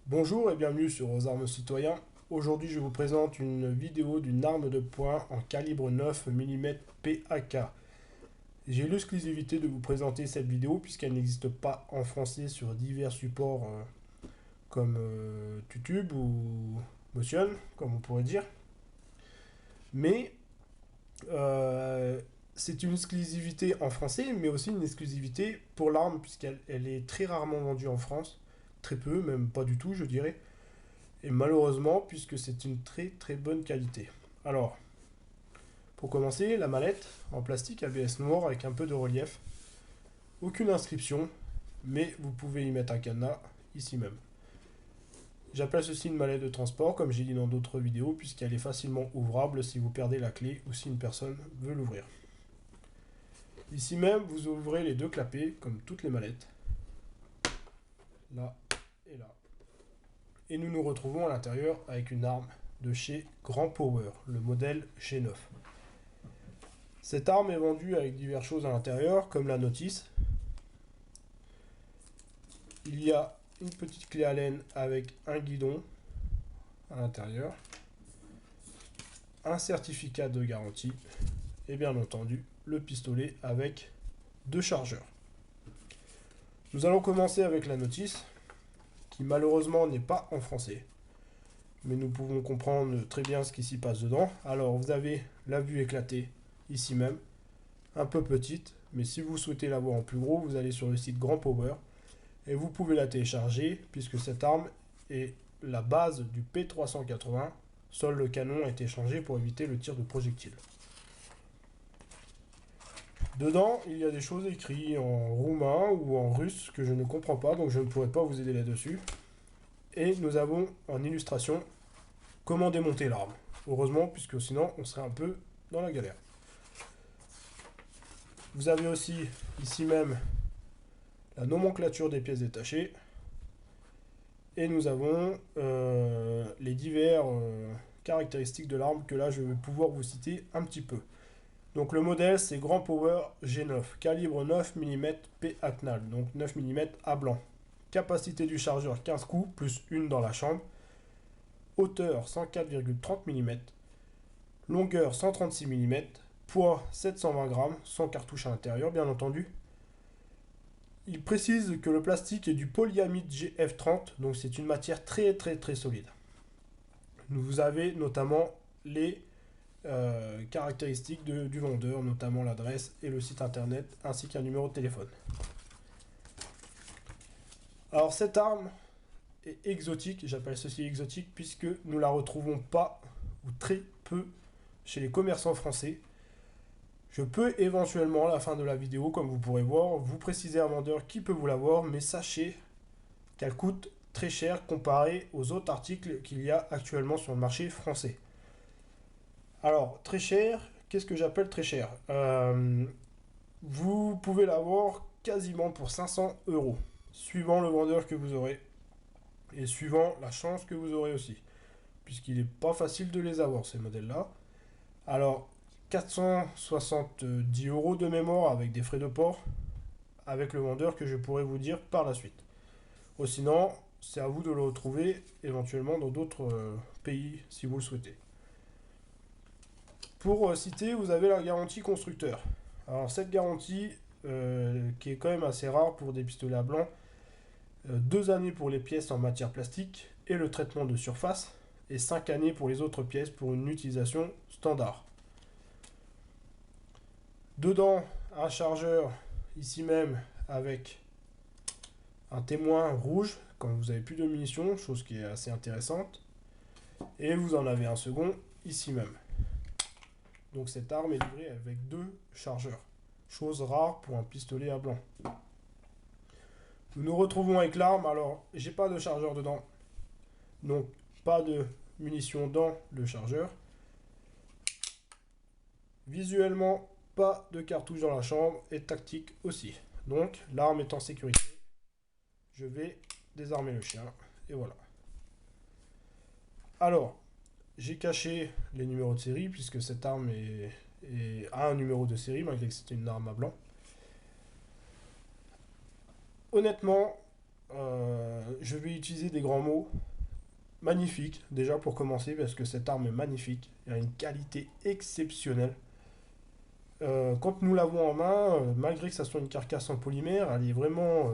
Bonjour et bienvenue sur Aux Armes Citoyens. Aujourd'hui, je vous présente une vidéo d'une arme de poing en calibre 9 mm PAK. J'ai l'exclusivité de vous présenter cette vidéo puisqu'elle n'existe pas en français sur divers supports comme YouTube ou Motion, comme on pourrait dire. Mais euh, c'est une exclusivité en français, mais aussi une exclusivité pour l'arme puisqu'elle est très rarement vendue en France. Très peu, même pas du tout, je dirais. Et malheureusement, puisque c'est une très très bonne qualité. Alors, pour commencer, la mallette en plastique ABS noir avec un peu de relief. Aucune inscription, mais vous pouvez y mettre un cadenas ici même. J'appelle ceci une mallette de transport, comme j'ai dit dans d'autres vidéos, puisqu'elle est facilement ouvrable si vous perdez la clé ou si une personne veut l'ouvrir. Ici même, vous ouvrez les deux clapets, comme toutes les mallettes. Là et là. Et nous nous retrouvons à l'intérieur avec une arme de chez Grand Power, le modèle G9. Cette arme est vendue avec diverses choses à l'intérieur, comme la notice. Il y a une petite clé Allen avec un guidon à l'intérieur, un certificat de garantie et bien entendu le pistolet avec deux chargeurs. Nous allons commencer avec la notice, qui malheureusement n'est pas en français, mais nous pouvons comprendre très bien ce qui s'y passe dedans. Alors vous avez la vue éclatée ici même, un peu petite, mais si vous souhaitez la voir en plus gros, vous allez sur le site Grand Power et vous pouvez la télécharger puisque cette arme est la base du P380. Seul le canon a été changé pour éviter le tir de projectiles. Dedans, il y a des choses écrites en roumain ou en russe que je ne comprends pas, donc je ne pourrai pas vous aider là-dessus. Et nous avons en illustration comment démonter l'arme. Heureusement, puisque sinon on serait un peu dans la galère. Vous avez aussi ici même la nomenclature des pièces détachées. Et nous avons les diverses caractéristiques de l'arme que là je vais pouvoir vous citer un petit peu. Donc le modèle c'est Grand Power G9, calibre 9 mm PACNAL, donc 9 mm à blanc. Capacité du chargeur 15 coups plus une dans la chambre. Hauteur 104,30 mm. Longueur 136 mm. Poids 720 grammes, sans cartouche à l'intérieur bien entendu. Il précise que le plastique est du polyamide GF30, donc c'est une matière très très très solide. Vous avez notamment les caractéristiques du vendeur, notamment l'adresse et le site internet, ainsi qu'un numéro de téléphone. Alors cette arme est exotique, j'appelle ceci exotique, puisque nous la retrouvons pas, ou très peu, chez les commerçants français. Je peux éventuellement, à la fin de la vidéo, comme vous pourrez voir, vous préciser un vendeur qui peut vous l'avoir, mais sachez qu'elle coûte très cher comparé aux autres articles qu'il y a actuellement sur le marché français. Alors, très cher, qu'est-ce que j'appelle très cher Vous pouvez l'avoir quasiment pour 500 euros, suivant le vendeur que vous aurez, et suivant la chance que vous aurez aussi, puisqu'il n'est pas facile de les avoir, ces modèles-là. Alors, 470 euros de mémoire avec des frais de port, avec le vendeur que je pourrais vous dire par la suite. Ou sinon, c'est à vous de le retrouver éventuellement dans d'autres pays si vous le souhaitez. Pour citer, vous avez la garantie constructeur. Alors cette garantie, qui est quand même assez rare pour des pistolets à blanc, 2 années pour les pièces en matière plastique et le traitement de surface, et 5 années pour les autres pièces pour une utilisation standard. Dedans, un chargeur, ici même, avec un témoin rouge, quand vous avez plus de munitions, chose qui est assez intéressante. Et vous en avez un second, ici même. Donc cette arme est livrée avec 2 chargeurs. Chose rare pour un pistolet à blanc. Nous nous retrouvons avec l'arme. Alors, j'ai pas de chargeur dedans. Donc, pas de munitions dans le chargeur. Visuellement, pas de cartouche dans la chambre. Et tactique aussi. Donc, l'arme est en sécurité. Je vais désarmer le chien. Et voilà. Alors, j'ai caché les numéros de série, puisque cette arme a un numéro de série, malgré que c'était une arme à blanc. Honnêtement, je vais utiliser des grands mots. Magnifique, déjà pour commencer, parce que cette arme est magnifique. Elle a une qualité exceptionnelle. Quand nous l'avons en main, malgré que ça soit une carcasse en polymère, elle est vraiment,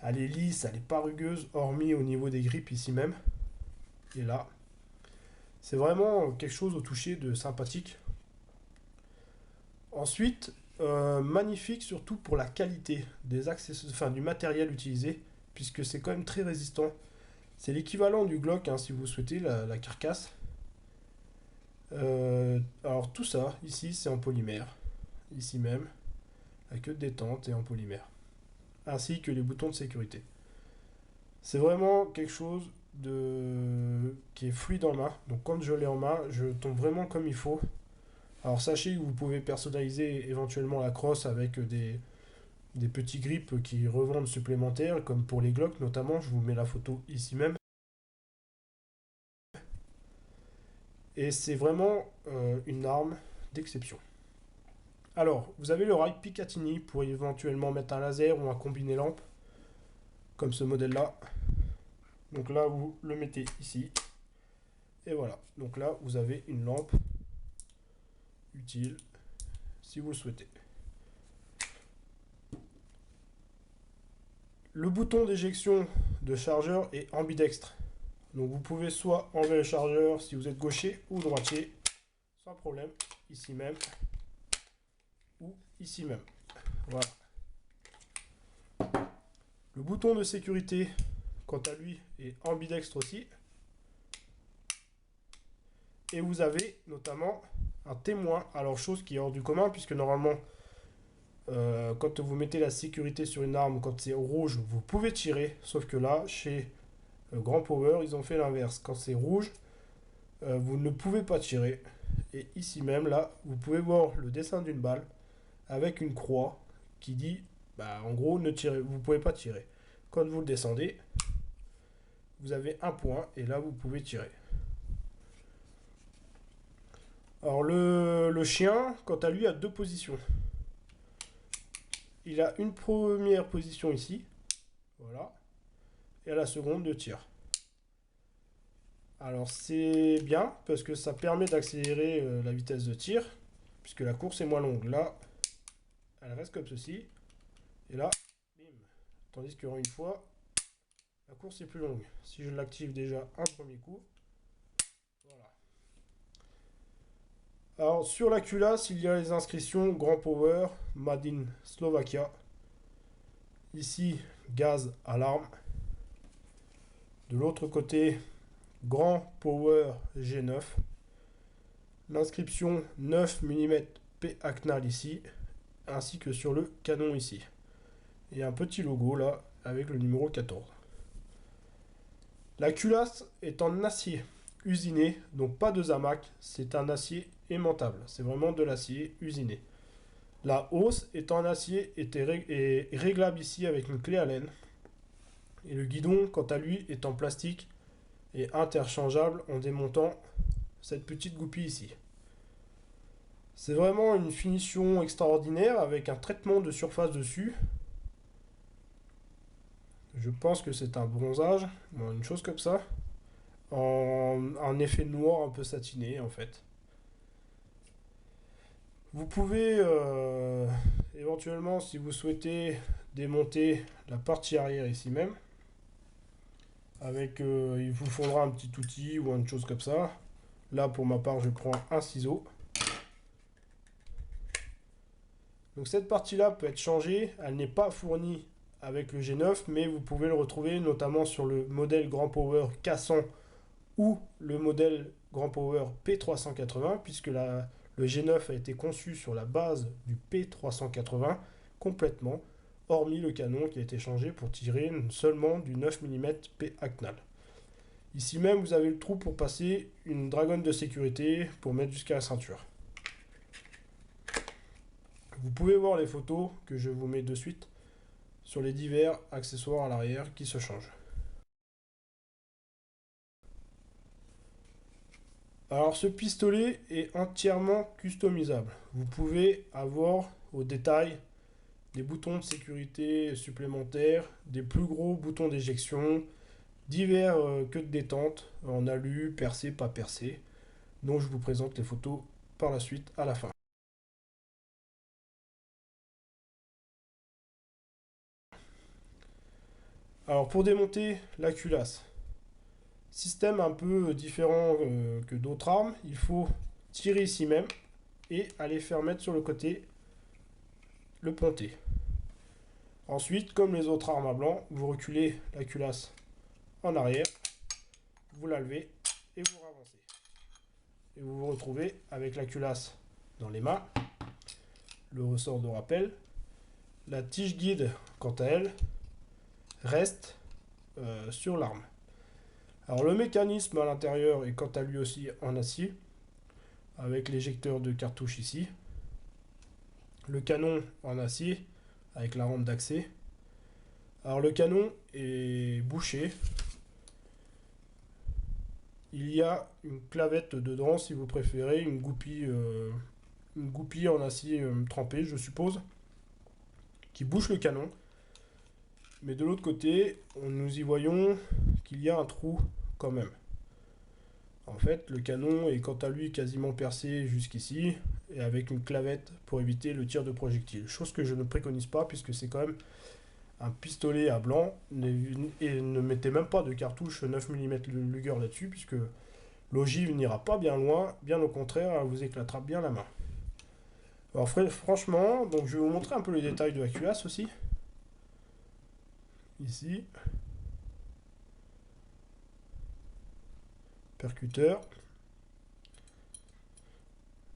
elle est lisse, elle est pas rugueuse, hormis au niveau des grippes ici même. Et là, c'est vraiment quelque chose au toucher de sympathique. Ensuite, magnifique surtout pour la qualité des accessoires, enfin, du matériel utilisé, puisque c'est quand même très résistant. C'est l'équivalent du Glock, hein, si vous souhaitez, la carcasse. Alors tout ça, ici, c'est en polymère. Ici même, la queue de détente est en polymère. Ainsi que les boutons de sécurité. C'est vraiment quelque chose qui est fluide en main. Donc quand je l'ai en main, je tombe vraiment comme il faut. Alors sachez que vous pouvez personnaliser éventuellement la crosse avec des petits grips qui revendent supplémentaires, comme pour les Glock notamment. Je vous mets la photo ici même. Et c'est vraiment une arme d'exception. Alors, vous avez le rail Picatinny pour éventuellement mettre un laser ou un combiné lampe, comme ce modèle-là. Donc là, vous le mettez ici. Et voilà. Donc là, vous avez une lampe utile, si vous le souhaitez. Le bouton d'éjection de chargeur est ambidextre. Donc vous pouvez soit enlever le chargeur si vous êtes gaucher ou droitier, sans problème, ici même, ou ici même. Voilà. Le bouton de sécurité, quant à lui, est ambidextre aussi. Et vous avez notamment un témoin, alors chose qui est hors du commun, puisque normalement, quand vous mettez la sécurité sur une arme, quand c'est rouge, vous pouvez tirer, sauf que là, chez Grand Power, ils ont fait l'inverse. Quand c'est rouge, vous ne pouvez pas tirer. Et ici même, là, vous pouvez voir le dessin d'une balle avec une croix qui dit, bah, en gros, ne tirez, vous ne pouvez pas tirer. Quand vous le descendez, vous avez un point et là, vous pouvez tirer. Alors, le chien, quant à lui, a deux positions. Il a une première position ici, voilà, et à la seconde de tir. Alors, c'est bien parce que ça permet d'accélérer la vitesse de tir, puisque la course est moins longue. Là, elle reste comme ceci. Et là, bim. Tandis que une fois, la course est plus longue. Si je l'active déjà un premier coup, voilà. Alors sur la culasse, il y a les inscriptions Grand Power, Made in Slovakia. Ici, gaz à l'arme. De l'autre côté, Grand Power G9. L'inscription 9 mm P-Acnal ici, ainsi que sur le canon ici. Et un petit logo là, avec le numéro 14. La culasse est en acier usiné, donc pas de zamac, c'est un acier aimantable, c'est vraiment de l'acier usiné. La hausse est en acier et réglable ici avec une clé Allen. Et le guidon, quant à lui, est en plastique et interchangeable en démontant cette petite goupille ici. C'est vraiment une finition extraordinaire avec un traitement de surface dessus. Je pense que c'est un bronzage, bon, une chose comme ça. Un effet noir un peu satiné en fait. Vous pouvez éventuellement, si vous souhaitez, démonter la partie arrière ici même. Avec, il vous faudra un petit outil ou une chose comme ça. Là, pour ma part, je prends un ciseau. Donc cette partie-là peut être changée. Elle n'est pas fournie avec le G9, mais vous pouvez le retrouver notamment sur le modèle Grand Power K100 ou le modèle Grand Power P380, puisque le G9 a été conçu sur la base du P380 complètement, hormis le canon qui a été changé pour tirer seulement du 9 mm P-Acnal. Ici même, vous avez le trou pour passer une dragonne de sécurité pour mettre jusqu'à la ceinture. Vous pouvez voir les photos que je vous mets de suite sur les divers accessoires à l'arrière qui se changent. Alors ce pistolet est entièrement customisable. Vous pouvez avoir au détail des boutons de sécurité supplémentaires, des plus gros boutons d'éjection, divers queues de détente en alu, percé, pas percé, dont je vous présente les photos par la suite à la fin. Alors pour démonter la culasse, système un peu différent que d'autres armes, il faut tirer ici même et aller faire mettre sur le côté le ponté. Ensuite, comme les autres armes à blanc, vous reculez la culasse en arrière, vous la levez et vous ravancez. Et vous vous retrouvez avec la culasse dans les mains, le ressort de rappel, la tige guide, quant à elle, reste sur l'arme. Alors le mécanisme à l'intérieur est quant à lui aussi en acier, avec l'éjecteur de cartouche ici, le canon en acier, avec la rampe d'accès. Alors le canon est bouché, il y a une clavette dedans si vous préférez, une goupille en acier trempé je suppose, qui bouche le canon. Mais de l'autre côté, nous y voyons qu'il y a un trou quand même. En fait, le canon est quant à lui quasiment percé jusqu'ici, et avec une clavette pour éviter le tir de projectile. Chose que je ne préconise pas, puisque c'est quand même un pistolet à blanc, et ne mettez même pas de cartouche 9 mm Luger là-dessus, puisque l'ogive n'ira pas bien loin, bien au contraire, elle vous éclatera bien la main. Alors franchement, donc je vais vous montrer un peu les détails de la culasse aussi. Ici, percuteur,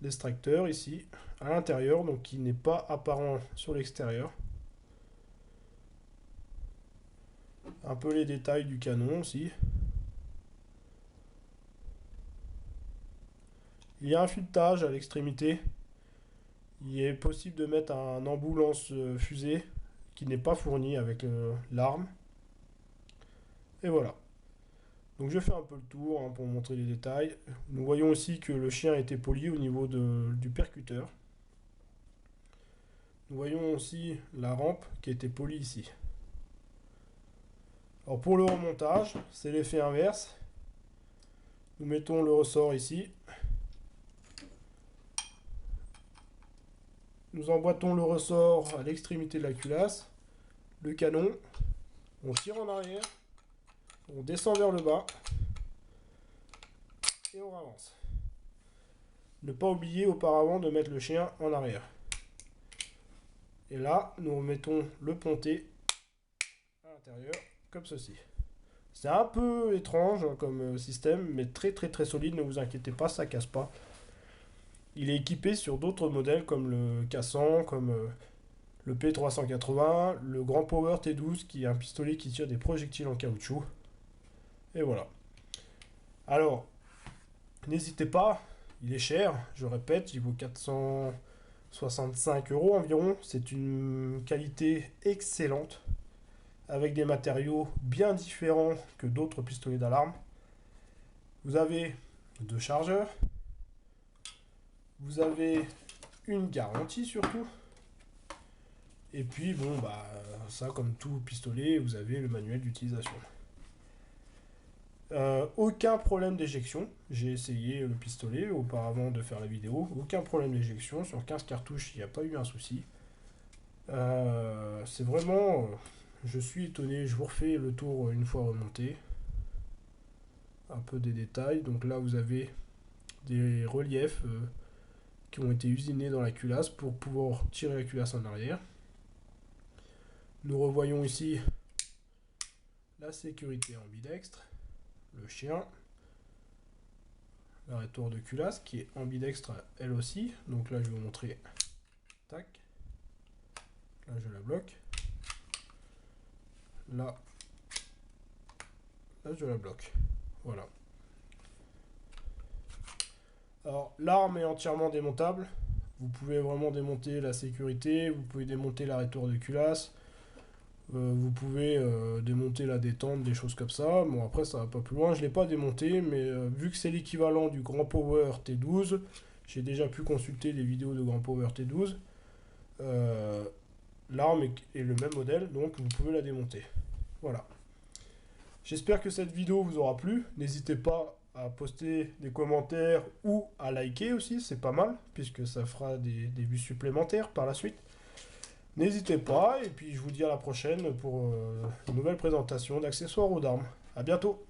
l'extracteur ici, à l'intérieur, donc qui n'est pas apparent sur l'extérieur. Un peu les détails du canon aussi. Il y a un filetage à l'extrémité. Il est possible de mettre un embout lance-fusée qui n'est pas fourni avec l'arme. Et voilà. Donc je fais un peu le tour pour montrer les détails. Nous voyons aussi que le chien a été poli au niveau du percuteur. Nous voyons aussi la rampe qui a été polie ici. Alors pour le remontage, c'est l'effet inverse. Nous mettons le ressort ici. Nous emboîtons le ressort à l'extrémité de la culasse. Le canon. On tire en arrière. On descend vers le bas. Et on avance. Ne pas oublier auparavant de mettre le chien en arrière. Et là, nous remettons le ponté à l'intérieur, comme ceci. C'est un peu étrange comme système, mais très solide, ne vous inquiétez pas, ça casse pas. Il est équipé sur d'autres modèles comme le K100, comme le P380, le Grand Power T12 qui est un pistolet qui tire des projectiles en caoutchouc. Et voilà. Alors, n'hésitez pas, il est cher, je répète, il vaut 465 € environ. C'est une qualité excellente, avec des matériaux bien différents que d'autres pistolets d'alarme. Vous avez 2 chargeurs, vous avez une garantie surtout, et puis bon bah ça comme tout pistolet, vous avez le manuel d'utilisation. Aucun problème d'éjection, j'ai essayé le pistolet auparavant de faire la vidéo, aucun problème d'éjection, sur 15 cartouches il n'y a pas eu un souci. C'est vraiment, je suis étonné, je vous refais le tour une fois remonté. Un peu des détails, donc là vous avez des reliefs qui ont été usinés dans la culasse pour pouvoir tirer la culasse en arrière. Nous revoyons ici la sécurité ambidextre, le chien, la rétour de culasse qui est ambidextre elle aussi. Donc là je vais vous montrer, tac, là je la bloque, là je la bloque, voilà. Alors l'arme est entièrement démontable, vous pouvez vraiment démonter la sécurité, vous pouvez démonter la rétour de culasse, vous pouvez démonter la détente, des choses comme ça. Bon après ça va pas plus loin, je l'ai pas démonté, mais vu que c'est l'équivalent du Grand Power T12, j'ai déjà pu consulter les vidéos de Grand Power T12. l'arme est le même modèle, donc vous pouvez la démonter. Voilà. J'espère que cette vidéo vous aura plu. N'hésitez pas à poster des commentaires ou à liker aussi, c'est pas mal, puisque ça fera des vues supplémentaires par la suite. N'hésitez pas, et puis je vous dis à la prochaine pour une nouvelle présentation d'accessoires ou d'armes. A bientôt!